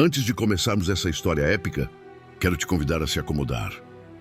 Antes de começarmos essa história épica, quero te convidar a se acomodar.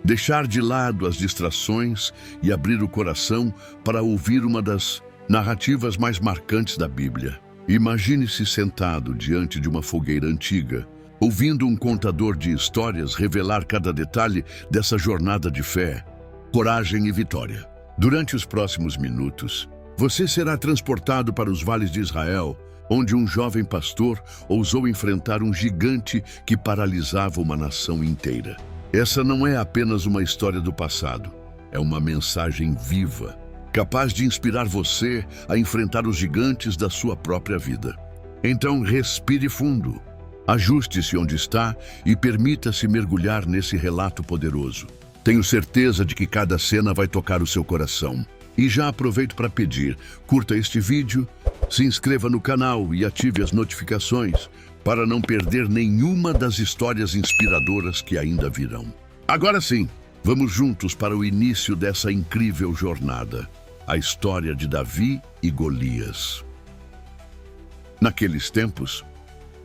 Deixar de lado as distrações e abrir o coração para ouvir uma das narrativas mais marcantes da Bíblia. Imagine-se sentado diante de uma fogueira antiga, ouvindo um contador de histórias revelar cada detalhe dessa jornada de fé, coragem e vitória. Durante os próximos minutos, você será transportado para os vales de Israel, onde um jovem pastor ousou enfrentar um gigante que paralisava uma nação inteira. Essa não é apenas uma história do passado, é uma mensagem viva, capaz de inspirar você a enfrentar os gigantes da sua própria vida. Então respire fundo, ajuste-se onde está e permita-se mergulhar nesse relato poderoso. Tenho certeza de que cada cena vai tocar o seu coração. E já aproveito para pedir, curta este vídeo, se inscreva no canal e ative as notificações para não perder nenhuma das histórias inspiradoras que ainda virão. Agora sim, vamos juntos para o início dessa incrível jornada, a história de Davi e Golias. Naqueles tempos,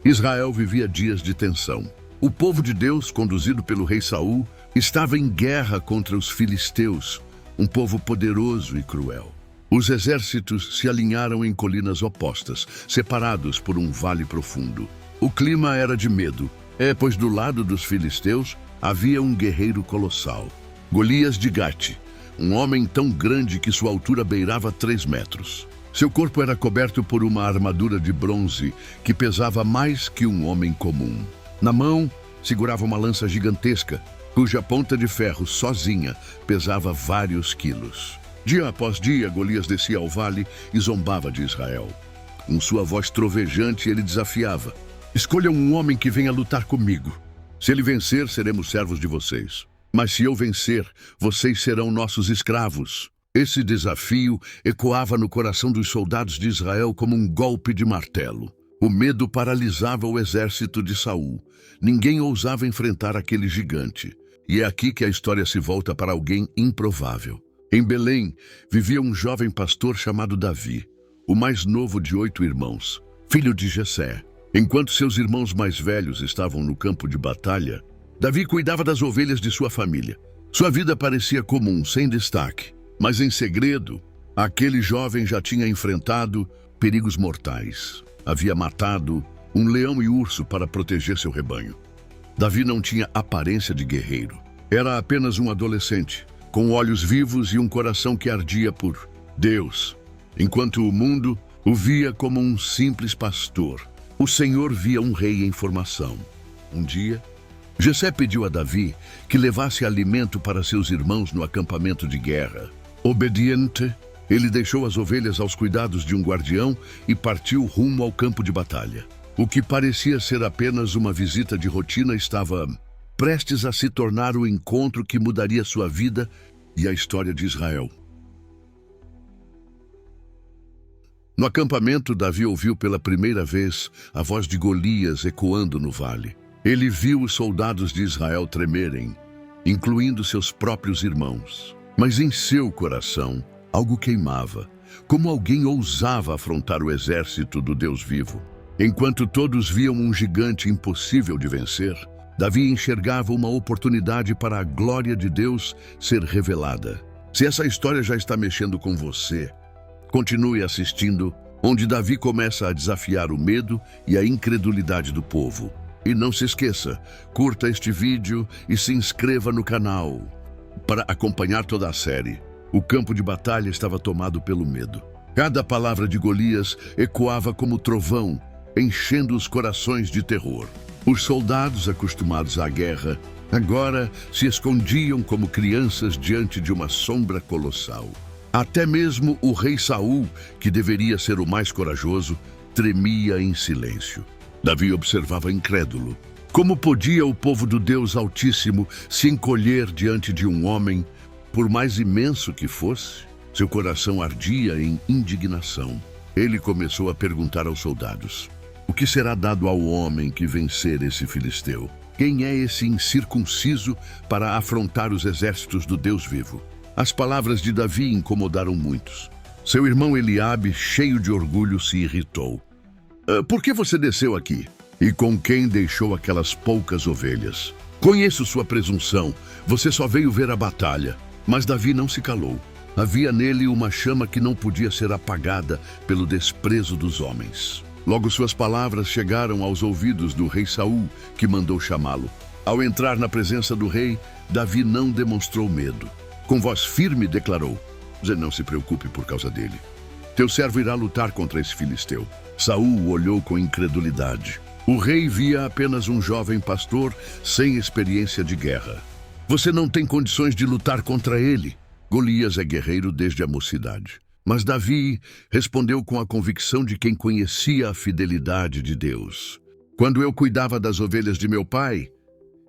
Israel vivia dias de tensão. O povo de Deus, conduzido pelo rei Saul, estava em guerra contra os filisteus, um povo poderoso e cruel. Os exércitos se alinharam em colinas opostas, separados por um vale profundo. O clima era de medo, pois do lado dos filisteus havia um guerreiro colossal, Golias de Gate, um homem tão grande que sua altura beirava 3 metros. Seu corpo era coberto por uma armadura de bronze que pesava mais que um homem comum. Na mão, segurava uma lança gigantesca, cuja ponta de ferro sozinha pesava vários quilos. Dia após dia, Golias descia ao vale e zombava de Israel. Com sua voz trovejante, ele desafiava: "Escolha um homem que venha lutar comigo. Se ele vencer, seremos servos de vocês. Mas se eu vencer, vocês serão nossos escravos." Esse desafio ecoava no coração dos soldados de Israel como um golpe de martelo. O medo paralisava o exército de Saul. Ninguém ousava enfrentar aquele gigante. E é aqui que a história se volta para alguém improvável. Em Belém, vivia um jovem pastor chamado Davi, o mais novo de 8 irmãos, filho de Jessé. Enquanto seus irmãos mais velhos estavam no campo de batalha, Davi cuidava das ovelhas de sua família. Sua vida parecia comum, sem destaque. Mas em segredo, aquele jovem já tinha enfrentado perigos mortais. Havia matado um leão e urso para proteger seu rebanho. Davi não tinha aparência de guerreiro. Era apenas um adolescente, com olhos vivos e um coração que ardia por Deus. Enquanto o mundo o via como um simples pastor, o Senhor via um rei em formação. Um dia, Jessé pediu a Davi que levasse alimento para seus irmãos no acampamento de guerra. Obediente, ele deixou as ovelhas aos cuidados de um guardião e partiu rumo ao campo de batalha. O que parecia ser apenas uma visita de rotina estava prestes a se tornar o encontro que mudaria sua vida e a história de Israel. No acampamento, Davi ouviu pela primeira vez a voz de Golias ecoando no vale. Ele viu os soldados de Israel tremerem, incluindo seus próprios irmãos. Mas em seu coração, algo queimava, como alguém ousava afrontar o exército do Deus vivo. Enquanto todos viam um gigante impossível de vencer, Davi enxergava uma oportunidade para a glória de Deus ser revelada. Se essa história já está mexendo com você, continue assistindo, onde Davi começa a desafiar o medo e a incredulidade do povo. E não se esqueça, curta este vídeo e se inscreva no canal para acompanhar toda a série. O campo de batalha estava tomado pelo medo. Cada palavra de Golias ecoava como trovão, enchendo os corações de terror. Os soldados, acostumados à guerra, agora se escondiam como crianças diante de uma sombra colossal. Até mesmo o rei Saul, que deveria ser o mais corajoso, tremia em silêncio. Davi observava incrédulo. Como podia o povo do Deus Altíssimo se encolher diante de um homem, por mais imenso que fosse? Seu coração ardia em indignação. Ele começou a perguntar aos soldados: "O que será dado ao homem que vencer esse filisteu? Quem é esse incircunciso para afrontar os exércitos do Deus vivo?" As palavras de Davi incomodaram muitos. Seu irmão Eliabe, cheio de orgulho, se irritou. Por que você desceu aqui? E com quem deixou aquelas poucas ovelhas? Conheço sua presunção, você só veio ver a batalha. Mas Davi não se calou. Havia nele uma chama que não podia ser apagada pelo desprezo dos homens. Logo suas palavras chegaram aos ouvidos do rei Saul, que mandou chamá-lo. Ao entrar na presença do rei, Davi não demonstrou medo. Com voz firme declarou: não se preocupe por causa dele. Teu servo irá lutar contra esse filisteu. Saul olhou com incredulidade. O rei via apenas um jovem pastor sem experiência de guerra. Você não tem condições de lutar contra ele. Golias é guerreiro desde a mocidade. Mas Davi respondeu com a convicção de quem conhecia a fidelidade de Deus. Quando eu cuidava das ovelhas de meu pai,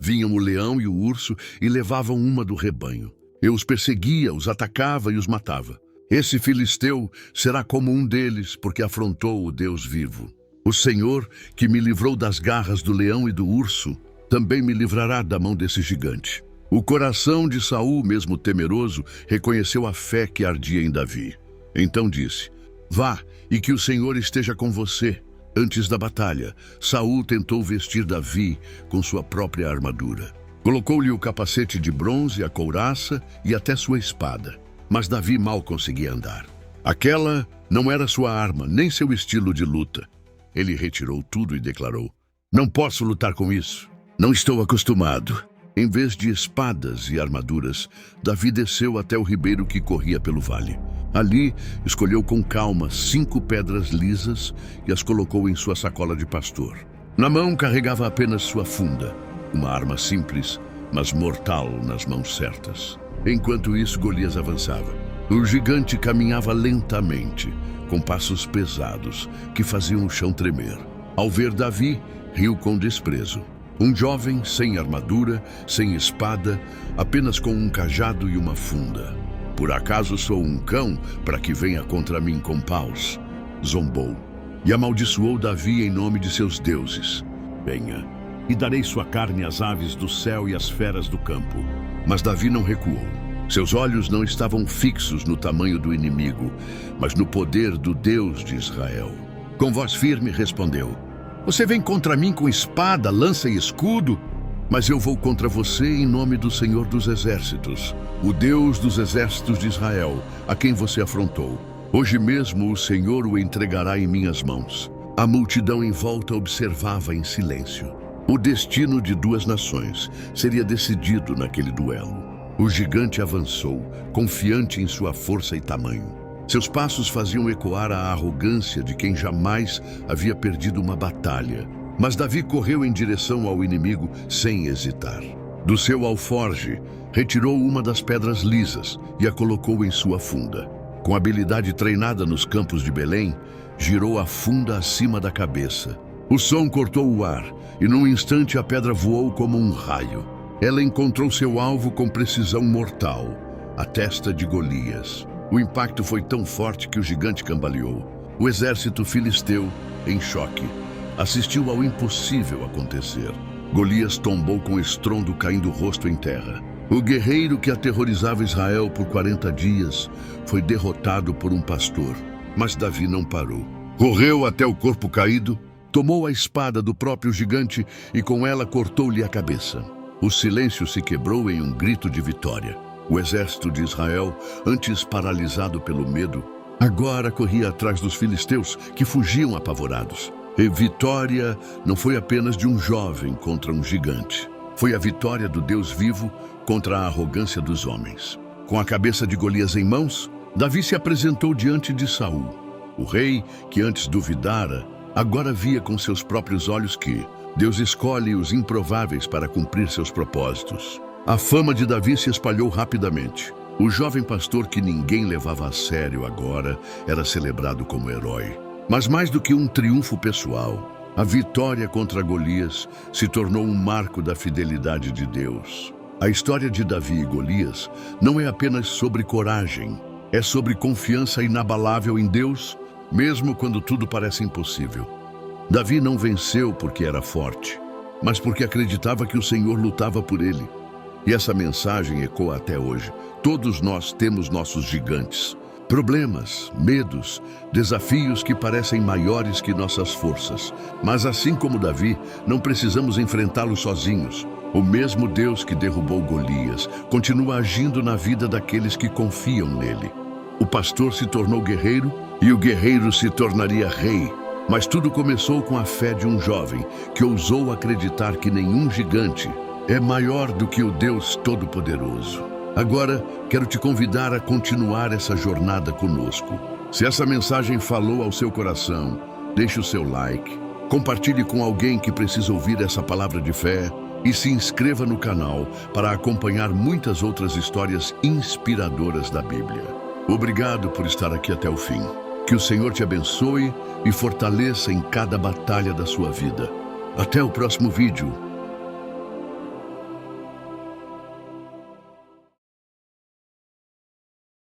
vinham o leão e o urso e levavam uma do rebanho. Eu os perseguia, os atacava e os matava. Esse filisteu será como um deles, porque afrontou o Deus vivo. O Senhor, que me livrou das garras do leão e do urso, também me livrará da mão desse gigante. O coração de Saul, mesmo temeroso, reconheceu a fé que ardia em Davi. Então disse: vá, e que o Senhor esteja com você. Antes da batalha, Saul tentou vestir Davi com sua própria armadura. Colocou-lhe o capacete de bronze, a couraça e até sua espada. Mas Davi mal conseguia andar. Aquela não era sua arma, nem seu estilo de luta. Ele retirou tudo e declarou: não posso lutar com isso. Não estou acostumado. Em vez de espadas e armaduras, Davi desceu até o ribeiro que corria pelo vale. Ali, escolheu com calma 5 pedras lisas e as colocou em sua sacola de pastor. Na mão carregava apenas sua funda, uma arma simples, mas mortal nas mãos certas. Enquanto isso, Golias avançava. O gigante caminhava lentamente, com passos pesados que faziam o chão tremer. Ao ver Davi, riu com desprezo. Um jovem sem armadura, sem espada, apenas com um cajado e uma funda. Por acaso sou um cão para que venha contra mim com paus? Zombou e amaldiçoou Davi em nome de seus deuses. Venha, e darei sua carne às aves do céu e às feras do campo. Mas Davi não recuou. Seus olhos não estavam fixos no tamanho do inimigo, mas no poder do Deus de Israel. Com voz firme respondeu: você vem contra mim com espada, lança e escudo? Mas eu vou contra você em nome do Senhor dos Exércitos, o Deus dos exércitos de Israel, a quem você afrontou. Hoje mesmo o Senhor o entregará em minhas mãos. A multidão em volta observava em silêncio. O destino de 2 nações seria decidido naquele duelo. O gigante avançou, confiante em sua força e tamanho. Seus passos faziam ecoar a arrogância de quem jamais havia perdido uma batalha. Mas Davi correu em direção ao inimigo sem hesitar. Do seu alforje, retirou uma das pedras lisas e a colocou em sua funda. Com habilidade treinada nos campos de Belém, girou a funda acima da cabeça. O som cortou o ar e num instante a pedra voou como um raio. Ela encontrou seu alvo com precisão mortal, a testa de Golias. O impacto foi tão forte que o gigante cambaleou. O exército filisteu, em choque, assistiu ao impossível acontecer. Golias tombou com estrondo, caindo o rosto em terra. O guerreiro que aterrorizava Israel por 40 dias foi derrotado por um pastor. Mas Davi não parou. Correu até o corpo caído, tomou a espada do próprio gigante e com ela cortou-lhe a cabeça. O silêncio se quebrou em um grito de vitória. O exército de Israel, antes paralisado pelo medo, agora corria atrás dos filisteus, que fugiam apavorados. E vitória não foi apenas de um jovem contra um gigante. Foi a vitória do Deus vivo contra a arrogância dos homens. Com a cabeça de Golias em mãos, Davi se apresentou diante de Saul. O rei, que antes duvidara, agora via com seus próprios olhos que Deus escolhe os improváveis para cumprir seus propósitos. A fama de Davi se espalhou rapidamente. O jovem pastor que ninguém levava a sério agora era celebrado como herói. Mas mais do que um triunfo pessoal, a vitória contra Golias se tornou um marco da fidelidade de Deus. A história de Davi e Golias não é apenas sobre coragem, é sobre confiança inabalável em Deus, mesmo quando tudo parece impossível. Davi não venceu porque era forte, mas porque acreditava que o Senhor lutava por ele. E essa mensagem ecoa até hoje. Todos nós temos nossos gigantes, Problemas, medos, desafios que parecem maiores que nossas forças. Mas assim como Davi, não precisamos enfrentá-los sozinhos. O mesmo Deus que derrubou Golias continua agindo na vida daqueles que confiam nele. O pastor se tornou guerreiro e o guerreiro se tornaria rei. Mas tudo começou com a fé de um jovem que ousou acreditar que nenhum gigante é maior do que o Deus Todo-Poderoso. Agora, quero te convidar a continuar essa jornada conosco. Se essa mensagem falou ao seu coração, deixe o seu like, compartilhe com alguém que precisa ouvir essa palavra de fé e se inscreva no canal para acompanhar muitas outras histórias inspiradoras da Bíblia. Obrigado por estar aqui até o fim. Que o Senhor te abençoe e fortaleça em cada batalha da sua vida. Até o próximo vídeo.